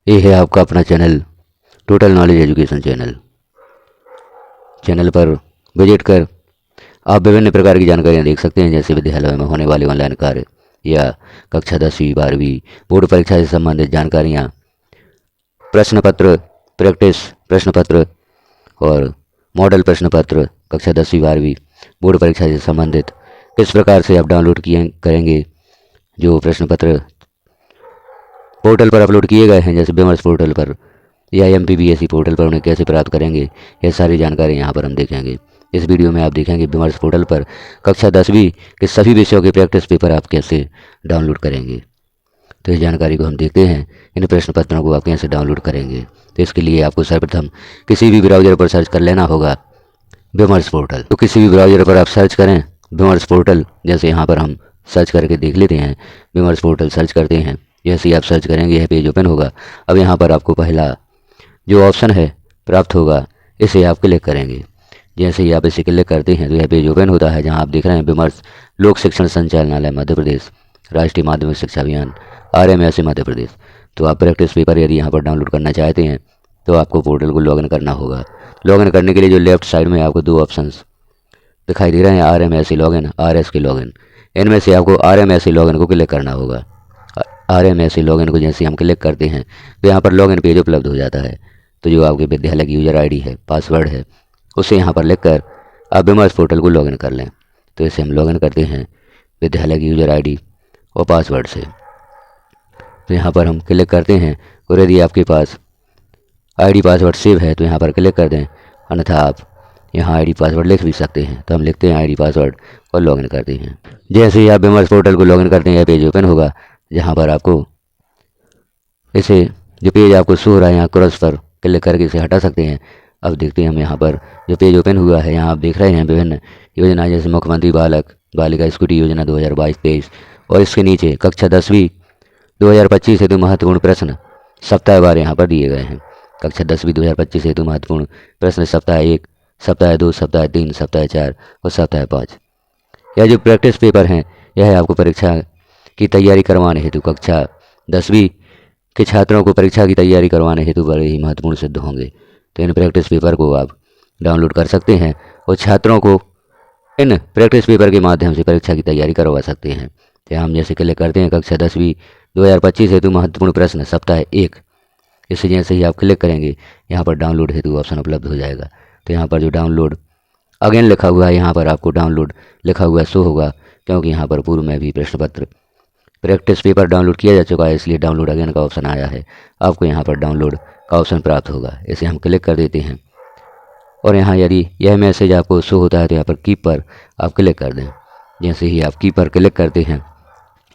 ये है आपका अपना channel total knowledge education channel पर विजिट कर आप विभिन्न प्रकार की जानकारियाँ देख सकते हैं, जैसे विद्यालय में होने वाले ऑनलाइन कार्य या कक्षा 10वीं 12वीं बोर्ड परीक्षा से संबंधित जानकारियाँ, प्रश्न पत्र, प्रैक्टिस प्रश्न पत्र और मॉडल प्रश्न पत्र कक्षा 10वीं 12वीं बोर्ड परीक्षा से संबंधित किस प्रकार से आप डाउनलोड किए करेंगे। जो प्रश्न पत्र पोर्टल पर अपलोड किए गए हैं, जैसे विमर्श पोर्टल पर या MPBSE पोर्टल पर, उन्हें कैसे प्राप्त करेंगे, ये सारी जानकारी यहाँ पर हम देखेंगे। इस वीडियो में आप देखेंगे विमर्श पोर्टल पर कक्षा 10वीं के सभी विषयों के प्रैक्टिस पेपर आप कैसे डाउनलोड करेंगे। तो इस जानकारी को हम देखते हैं, इन प्रश्न पत्रों को आप कैसे डाउनलोड करेंगे। तो इसके लिए आपको सर्वप्रथम किसी भी ब्राउज़र पर सर्च कर लेना होगा विमर्श पोर्टल। तो किसी भी ब्राउज़र पर आप सर्च करें विमर्श पोर्टल, जैसे यहाँ पर हम सर्च करके देख लेते हैं। विमर्श पोर्टल सर्च करते हैं, जैसे ही आप सर्च करेंगे यह पेज ओपन होगा। अब यहाँ पर आपको पहला जो ऑप्शन है प्राप्त होगा, इसे आप क्लिक करेंगे। जैसे ही आप इसे क्लिक करते हैं तो यह पेज ओपन होता है, जहाँ आप देख रहे हैं विमर्श लोक शिक्षण संचालनालय मध्य प्रदेश, राष्ट्रीय माध्यमिक शिक्षा अभियान RMSE मध्य प्रदेश। तो आप प्रैक्टिस पेपर यदि यहाँ पर डाउनलोड करना चाहते हैं तो आपको पोर्टल को लॉगिन करना होगा। लॉगिन करने के लिए जो लेफ्ट साइड में आपको दो ऑप्शंस दिखाई दे रहे हैं, RMSE लॉगिन, RSK लॉगिन। इनमें से आपको RMSE लॉगिन को क्लिक करना होगा। RMSE लॉगिन को जैसे हम क्लिक करते हैं तो यहाँ पर लॉगिन पेज उपलब्ध हो जाता है। तो जो आपके विद्यालय की यूज़र ID है, पासवर्ड है, उसे यहाँ पर लिखकर आप विमर्श पोर्टल को लॉगिन कर लें। तो इसे हम लॉगिन करते हैं विद्यालय की यूज़र ID और पासवर्ड से। तो यहाँ पर हम क्लिक करते हैं और यदि आपके पास ID पासवर्ड सेव है तो यहाँ पर क्लिक कर दें, अन्यथा आप यहाँ ID पासवर्ड लिख भी सकते हैं। तो हम लिखते हैं ID पासवर्ड और लॉगिन करते हैं। जैसे ही आप विमर्श पोर्टल को लॉगिन करते हैं यह पेज ओपन होगा, जहाँ पर आपको इसे जो पेज आपको शो हो रहा है यहाँ क्रॉस पर क्लिक करके इसे हटा सकते हैं। अब देखते हैं हम यहाँ पर जो पेज ओपन हुआ है, यहाँ आप देख रहे हैं विभिन्न योजनाएं, जैसे मुख्यमंत्री बालक बालिका स्कूटी योजना 2022-23 और इसके नीचे कक्षा 10वीं 2025 हेतु महत्वपूर्ण प्रश्न सप्ताहवार यहाँ पर दिए गए हैं। कक्षा 10वीं 2025 हेतु महत्वपूर्ण प्रश्न सप्ताह 1, सप्ताह 2, सप्ताह 3, सप्ताह 4 और सप्ताह 5। यह जो प्रैक्टिस पेपर हैं यह आपको परीक्षा की तैयारी करवाने हेतु कक्षा 10वीं के छात्रों को परीक्षा की तैयारी करवाने हेतु बड़े ही महत्वपूर्ण सिद्ध होंगे। तो इन प्रैक्टिस पेपर को आप डाउनलोड कर सकते हैं और छात्रों को इन प्रैक्टिस पेपर के माध्यम से परीक्षा की तैयारी करवा सकते हैं। तो हम जैसे क्लिक करते हैं कक्षा 10वीं 2025 हेतु महत्वपूर्ण प्रश्न सप्ताह 1, इसे जैसे ही आप क्लिक करेंगे यहाँ पर डाउनलोड हेतु ऑप्शन उपलब्ध हो जाएगा। तो यहाँ पर जो डाउनलोड अगेन लिखा हुआ है, यहाँ पर आपको डाउनलोड लिखा हुआ शो होगा, क्योंकि यहाँ पर पूर्व में भी प्रश्न पत्र प्रैक्टिस पेपर डाउनलोड किया जा चुका है, इसलिए डाउनलोड अगेन का ऑप्शन आया है। आपको यहाँ पर डाउनलोड का ऑप्शन प्राप्त होगा, इसे हम क्लिक कर देते हैं और यहाँ यदि यह मैसेज आपको शो होता है तो यहाँ पर कीप पर आप क्लिक कर दें। जैसे ही आप कीप पर क्लिक करते हैं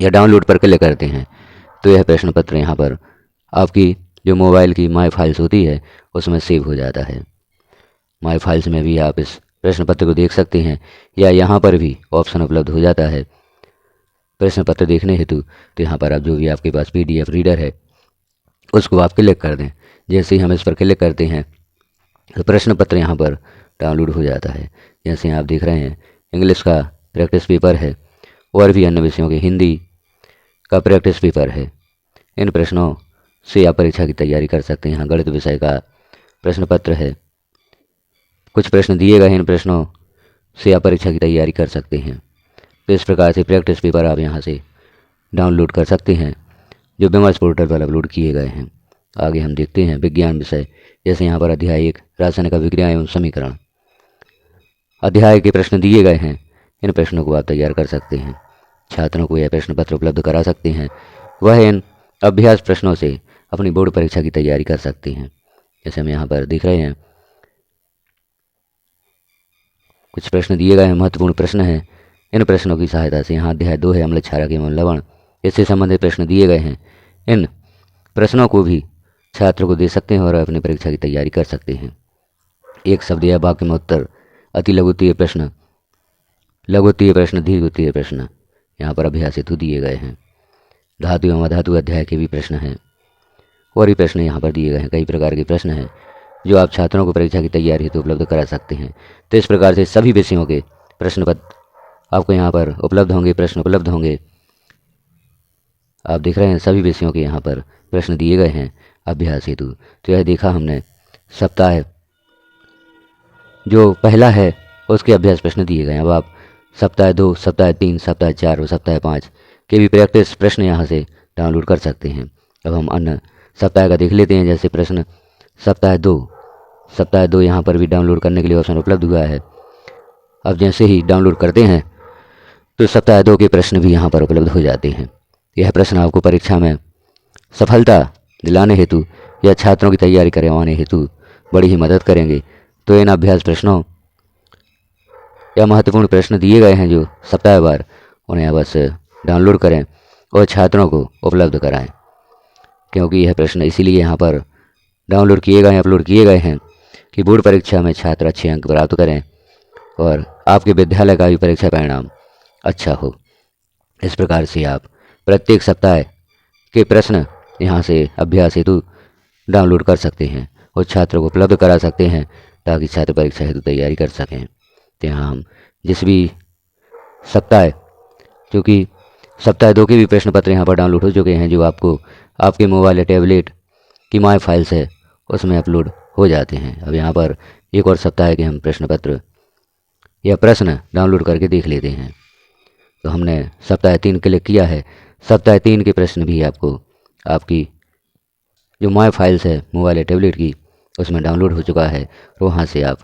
या डाउनलोड पर क्लिक करते हैं तो यह प्रश्न पत्र यहाँ पर आपकी जो मोबाइल की माई फाइल्स होती है उसमें सेव हो जाता है। माई फाइल्स में भी आप इस प्रश्न पत्र को देख सकते हैं, या यहाँ पर भी ऑप्शन उपलब्ध हो जाता है प्रश्न पत्र देखने हेतु। तो यहाँ पर आप जो भी आपके पास PDF रीडर है उसको आप क्लिक कर दें। जैसे ही हम इस पर क्लिक करते हैं तो प्रश्न पत्र यहाँ पर डाउनलोड हो जाता है। जैसे आप देख रहे हैं इंग्लिश का प्रैक्टिस पेपर है और भी अन्य विषयों के हिंदी का प्रैक्टिस पेपर है। इन प्रश्नों से आप परीक्षा की तैयारी कर सकते हैं। यहाँ गणित विषय का प्रश्न पत्र है, कुछ प्रश्न दिए गए हैं, इन प्रश्नों से आप परीक्षा की तैयारी कर सकते हैं। तो इस प्रकार से प्रैक्टिस पेपर आप यहाँ से डाउनलोड कर सकते हैं जो विमर्श पोर्टल पर अपलोड किए गए हैं। आगे हम देखते हैं विज्ञान विषय, जैसे यहाँ पर अध्याय 1 रासायनिक अभिक्रिया एवं समीकरण अध्याय के प्रश्न दिए गए हैं। इन प्रश्नों को आप तैयार कर सकते हैं, छात्रों को यह प्रश्न पत्र उपलब्ध करा सकते हैं। वह इन अभ्यास प्रश्नों से अपनी बोर्ड परीक्षा की तैयारी कर सकते हैं। जैसे हम यहाँ पर देख रहे हैं कुछ प्रश्न दिए गए हैं, महत्वपूर्ण प्रश्न हैं। इन प्रश्नों की सहायता से यहाँ अध्याय 2 है अम्ल क्षारक एवं लवण, इससे संबंधित प्रश्न दिए गए हैं। इन प्रश्नों को भी छात्र को दे सकते हैं और अपनी परीक्षा की तैयारी कर सकते हैं। एक शब्द या वाक्य में उत्तर, अति लघुत्तरीय प्रश्न, लघुत्तरीय प्रश्न, दीर्घोत्तरीय प्रश्न यहाँ पर अभ्यास हेतु दिए गए हैं। धातु एवं अधातु अध्याय के भी प्रश्न हैं और भी प्रश्न यहाँ पर दिए गए हैं। कई प्रकार के प्रश्न हैं जो आप छात्रों को परीक्षा की तैयारी हेतु उपलब्ध करा सकते हैं। तो इस प्रकार से सभी विषयों के प्रश्न पत्र आपको यहाँ पर उपलब्ध होंगे, प्रश्न उपलब्ध होंगे। आप देख रहे हैं सभी विषयों के यहाँ पर प्रश्न दिए गए हैं। अभ्यास हेतु। तो यह देखा हमने सप्ताह जो पहला है उसके अभ्यास प्रश्न दिए गए हैं। अब आप सप्ताह 2, सप्ताह 3, सप्ताह 4 और सप्ताह 5 के भी प्रैक्टिस प्रश्न यहाँ से डाउनलोड कर सकते हैं। अब हम अन्य सप्ताह का देख लेते हैं। जैसे प्रश्न सप्ताह 2 यहाँ पर भी डाउनलोड करने के लिए ऑप्शन उपलब्ध हुआ है। अब जैसे ही डाउनलोड करते हैं तो सप्ताह 2 के प्रश्न भी यहाँ पर उपलब्ध हो जाते हैं। यह प्रश्न आपको परीक्षा में सफलता दिलाने हेतु या छात्रों की तैयारी करवाने हेतु बड़ी ही मदद करेंगे। तो इन अभ्यास प्रश्नों या महत्वपूर्ण प्रश्न दिए गए हैं जो सप्ताहवार, उन्हें बस डाउनलोड करें और छात्रों को उपलब्ध कराएं, क्योंकि यह प्रश्न इसीलिए यहाँ पर डाउनलोड किए गए हैं, अपलोड किए गए हैं कि बोर्ड परीक्षा में छात्र अच्छे अंक प्राप्त करें और आपके विद्यालय का भी परीक्षा परिणाम अच्छा हो। इस प्रकार से आप प्रत्येक सप्ताह के प्रश्न यहाँ से अभ्यास हेतु डाउनलोड कर सकते हैं और छात्रों को उपलब्ध करा सकते हैं ताकि छात्र परीक्षा हेतु तैयारी कर सकें। तो यहाँ हम जिस भी सप्ताह, क्योंकि सप्ताह 2 के भी प्रश्न पत्र यहाँ पर डाउनलोड हो चुके हैं जो आपको आपके मोबाइल या टैबलेट की माई फाइल्स है उसमें अपलोड हो जाते हैं। अब यहाँ पर एक और सप्ताह के हम प्रश्न पत्र या प्रश्न डाउनलोड करके देख लेते हैं। तो हमने सप्ताह 3 क्लिक किया है। सप्ताह 3 के प्रश्न भी आपको आपकी जो माई फाइल्स है मोबाइल या टैबलेट की उसमें डाउनलोड हो चुका है, तो वहाँ से आप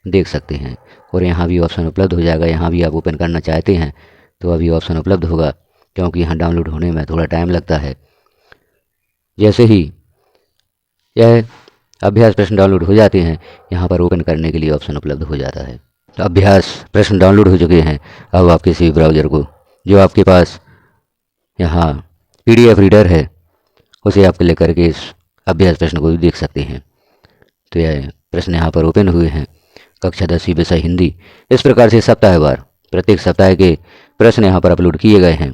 देख सकते हैं। और यहाँ भी ऑप्शन उपलब्ध हो जाएगा। यहाँ भी आप ओपन करना चाहते हैं तो अभी ऑप्शन उपलब्ध होगा, क्योंकि यहाँ डाउनलोड होने में थोड़ा टाइम लगता है। जैसे ही यह अभ्यास प्रश्न डाउनलोड हो जाते हैं, यहाँ पर ओपन करने के लिए ऑप्शन उपलब्ध हो जाता है। तो अभ्यास प्रश्न डाउनलोड हो चुके हैं। अब आप किसी भी ब्राउज़र को जो आपके पास यहाँ PDF रीडर है उसे आप क्लिक करके इस अभ्यास प्रश्न को भी देख सकते हैं। तो यह प्रश्न यहाँ पर ओपन हुए हैं। कक्षा 10वीं विषय हिंदी। इस प्रकार से सप्ताहवार प्रत्येक सप्ताह के प्रश्न यहाँ पर अपलोड किए गए हैं।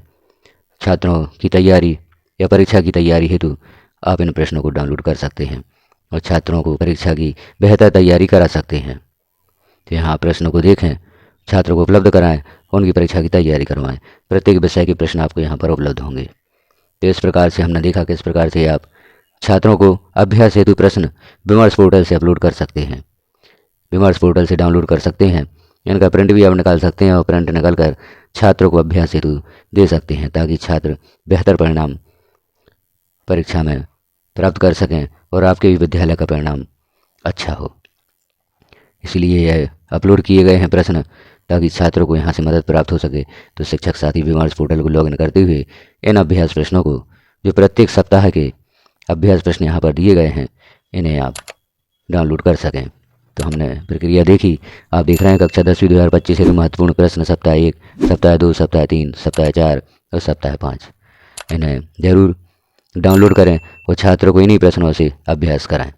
छात्रों की तैयारी या परीक्षा की तैयारी हेतु आप इन प्रश्नों को डाउनलोड कर सकते हैं और छात्रों को परीक्षा की बेहतर तैयारी करा सकते हैं। तो यहाँ प्रश्नों को देखें, छात्रों को उपलब्ध कराएं, उनकी परीक्षा की तैयारी करवाएं। प्रत्येक विषय के प्रश्न आपको यहाँ पर उपलब्ध होंगे। तो इस प्रकार से हमने देखा किस प्रकार से आप छात्रों को अभ्यास हेतु प्रश्न विमर्श पोर्टल से अपलोड कर सकते हैं, विमर्श पोर्टल से डाउनलोड कर सकते हैं। इनका प्रिंट भी आप निकाल सकते हैं और प्रिंट निकाल कर छात्रों को अभ्यास हेतु दे सकते हैं ताकि छात्र बेहतर परिणाम परीक्षा में प्राप्त कर सकें और आपके भी विद्यालय का परिणाम अच्छा हो। इसलिए यह अपलोड किए गए हैं प्रश्न ताकि छात्रों को यहाँ से मदद प्राप्त हो सके। तो शिक्षक साथी विमर्श पोर्टल को लॉगिन करते हुए इन अभ्यास प्रश्नों को जो प्रत्येक सप्ताह के अभ्यास प्रश्न यहाँ पर दिए गए हैं इन्हें आप डाउनलोड कर सकें। तो हमने प्रक्रिया देखी। आप देख रहे हैं कक्षा 10वीं 2025 हेतु महत्वपूर्ण प्रश्न सप्ताह 1, सप्ताह 2, सप्ताह 3, सप्ताह 4 और सप्ताह 5। इन्हें जरूर डाउनलोड करें और छात्रों को इन्हीं प्रश्नों से अभ्यास कराएं।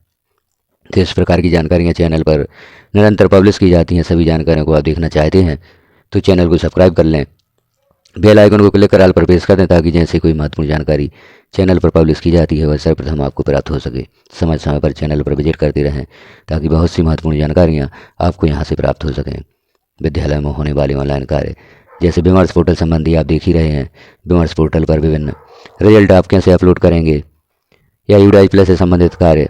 तो इस प्रकार की जानकारियाँ चैनल पर निरंतर पब्लिश की जाती हैं। सभी जानकारियों को आप देखना चाहते हैं तो चैनल को सब्सक्राइब कर लें, बेल आइकन को क्लिक कर ऑल पर प्रेस कर दें ताकि जैसे कोई महत्वपूर्ण जानकारी चैनल पर पब्लिश की जाती है वह सर्वप्रथम आपको प्राप्त हो सके। समय समय पर चैनल पर विजिट करते रहें ताकि बहुत सी महत्वपूर्ण जानकारियाँ आपको यहाँ से प्राप्त हो सकें। विद्यालय में होने वाले ऑनलाइन कार्य जैसे विमर्श पोर्टल संबंधी आप देख ही रहे हैं। विमर्श पोर्टल पर विभिन्न रिजल्ट आप कैसे अपलोड करेंगे या UDI+ से संबंधित कार्य,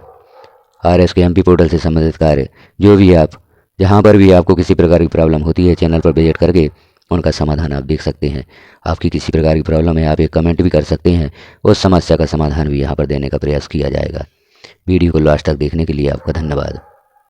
RS के MP पोर्टल से संबंधित कार्य, जो भी आप जहाँ पर भी आपको किसी प्रकार की प्रॉब्लम होती है चैनल पर विजिट करके उनका समाधान आप देख सकते हैं। आपकी किसी प्रकार की प्रॉब्लम है आप एक कमेंट भी कर सकते हैं, उस समस्या का समाधान भी यहाँ पर देने का प्रयास किया जाएगा। वीडियो को लास्ट तक देखने के लिए आपका धन्यवाद।